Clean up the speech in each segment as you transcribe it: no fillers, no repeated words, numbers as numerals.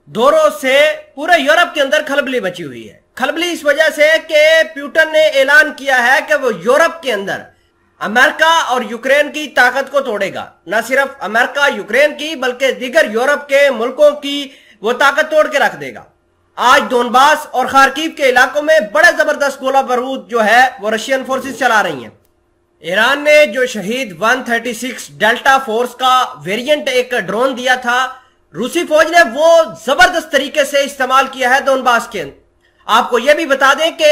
दो रोज से पूरे यूरोप के अंदर खलबली मची हुई है। खलबली इस वजह से कि पुतिन ने ऐलान किया है कि वो यूरोप के अंदर अमेरिका और यूक्रेन की ताकत को तोड़ेगा। न सिर्फ अमेरिका यूक्रेन की बल्कि दीगर यूरोप के मुल्कों की वो ताकत तोड़ के रख देगा। आज दोनबास और खार्किव के इलाकों में बड़े जबरदस्त गोला बारूद जो है वो रशियन फोर्सेस चला रही हैं। ईरान ने जो शहीद 136 डेल्टा फोर्स का वेरिएंट एक ड्रोन दिया था, रूसी फौज ने वो जबरदस्त तरीके से इस्तेमाल किया है दोनबास के अंदर। आपको यह भी बता दें कि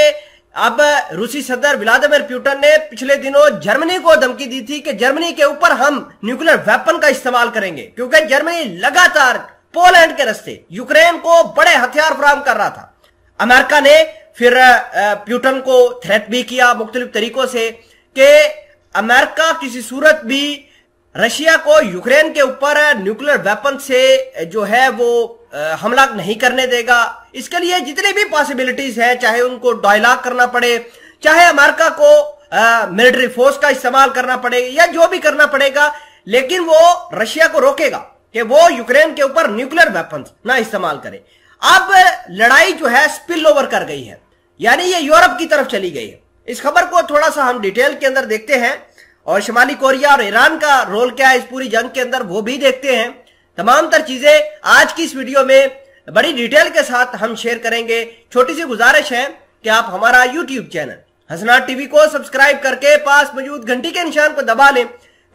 अब रूसी सदर व्लादिमीर पुतिन ने पिछले दिनों जर्मनी को धमकी दी थी कि जर्मनी के ऊपर हम न्यूक्लियर वेपन का इस्तेमाल करेंगे, क्योंकि जर्मनी लगातार पोलैंड के रास्ते यूक्रेन को बड़े हथियार फराहम कर रहा था। अमेरिका ने फिर पुतिन को थ्रेट भी किया मुख्तलिफ तरीकों से कि अमेरिका किसी सूरत भी रशिया को यूक्रेन के ऊपर न्यूक्लियर वेपन से जो है वो हमला नहीं करने देगा। इसके लिए जितनी भी पॉसिबिलिटीज हैं, चाहे उनको डायलॉग करना पड़े, चाहे अमेरिका को मिलिट्री फोर्स का इस्तेमाल करना पड़े या जो भी करना पड़ेगा, लेकिन वो रशिया को रोकेगा कि वो यूक्रेन के ऊपर न्यूक्लियर वेपन ना इस्तेमाल करे। अब लड़ाई जो है स्पिल ओवर कर गई है, यानी ये यूरोप की तरफ चली गई है। इस खबर को थोड़ा सा हम डिटेल के अंदर देखते हैं और शुमाली कोरिया और ईरान का रोल क्या है इस पूरी जंग के अंदर वो भी देखते हैं। तमाम तर चीजें आज की इस वीडियो में बड़ी डिटेल के साथ हम शेयर करेंगे। छोटी सी गुजारिश है कि आप हमारा यूट्यूब चैनल हसनाट टीवी को सब्सक्राइब करके पास मौजूद घंटी के निशान को दबा लें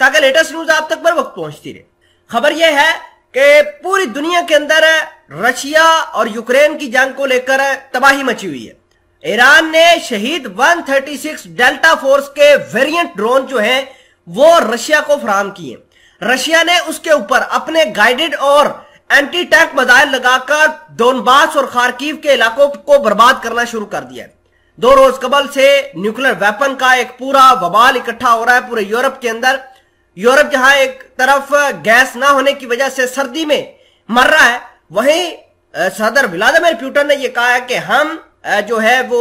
ताकि लेटेस्ट न्यूज आप तक बर वक्त पहुंचती रहे। खबर यह है कि पूरी दुनिया के अंदर रशिया और यूक्रेन की जंग को लेकर तबाही मची हुई है। ईरान ने शहीद 136 डेल्टा फोर्स के वेरिएंट ड्रोन जो हैं वो रशिया को फराहम किए। रशिया ने उसके ऊपर अपने गाइडेड और एंटी टैंक मिसाइल लगाकर दोनबास और खार्किव के इलाकों को बर्बाद करना शुरू कर दिया। 2 रोज कबल से न्यूक्लियर वेपन का एक पूरा वबाल इकट्ठा हो रहा है पूरे यूरोप के अंदर। यूरोप जहां एक तरफ गैस ना होने की वजह से सर्दी में मर रहा है, वहीं सदर व्लादिमीर पुतिन ने यह कहा है कि हम जो है वो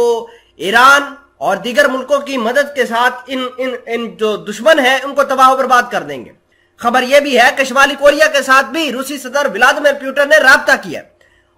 ईरान और दीगर मुल्कों की मदद के साथ इन जो दुश्मन है उनको तबाह बर्बाद कर देंगे। खबर यह भी है कि शुमाली कोरिया के साथ भी रूसी सदर व्लादिमीर पुतिन ने राब्ता किया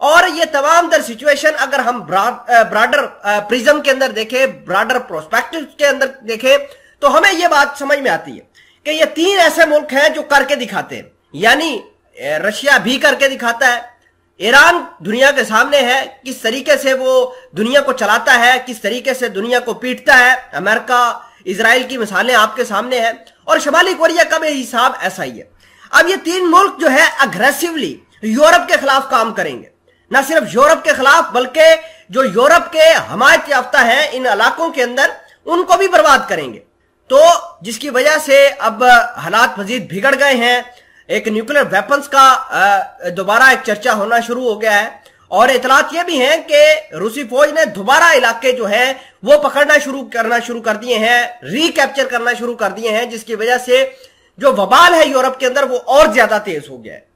और ये तमाम तर सिचुएशन अगर हम ब्रॉडर प्रिज्म के अंदर देखें, ब्रॉडर प्रोस्पेक्टिव के अंदर देखें, तो हमें यह बात समझ में आती है कि ये 3 ऐसे मुल्क हैं जो करके दिखाते हैं। यानी रशिया भी करके दिखाता है, ईरान दुनिया के सामने है किस तरीके से वो दुनिया को चलाता है, किस तरीके से दुनिया को पीटता है। अमेरिका इजराइल की मिसालें आपके सामने हैं और शुमाली कोरिया का भी हिसाब ऐसा ही है। अब ये 3 मुल्क जो है अग्रेसिवली यूरोप के खिलाफ काम करेंगे, न सिर्फ यूरोप के खिलाफ बल्कि जो यूरोप के हमायत याफ्ता हैं इन इलाकों के अंदर उनको भी बर्बाद करेंगे। तो जिसकी वजह से अब हालात मजीद बिगड़ गए हैं। एक न्यूक्लियर वेपन्स का दोबारा एक चर्चा होना शुरू हो गया है और इतलात ये भी हैं कि रूसी फौज ने दोबारा इलाके जो है वो पकड़ना शुरू कर दिए हैं, रिकैप्चर करना शुरू कर दिए हैं, जिसकी वजह से जो वबाल है यूरोप के अंदर वो और ज्यादा तेज हो गया है।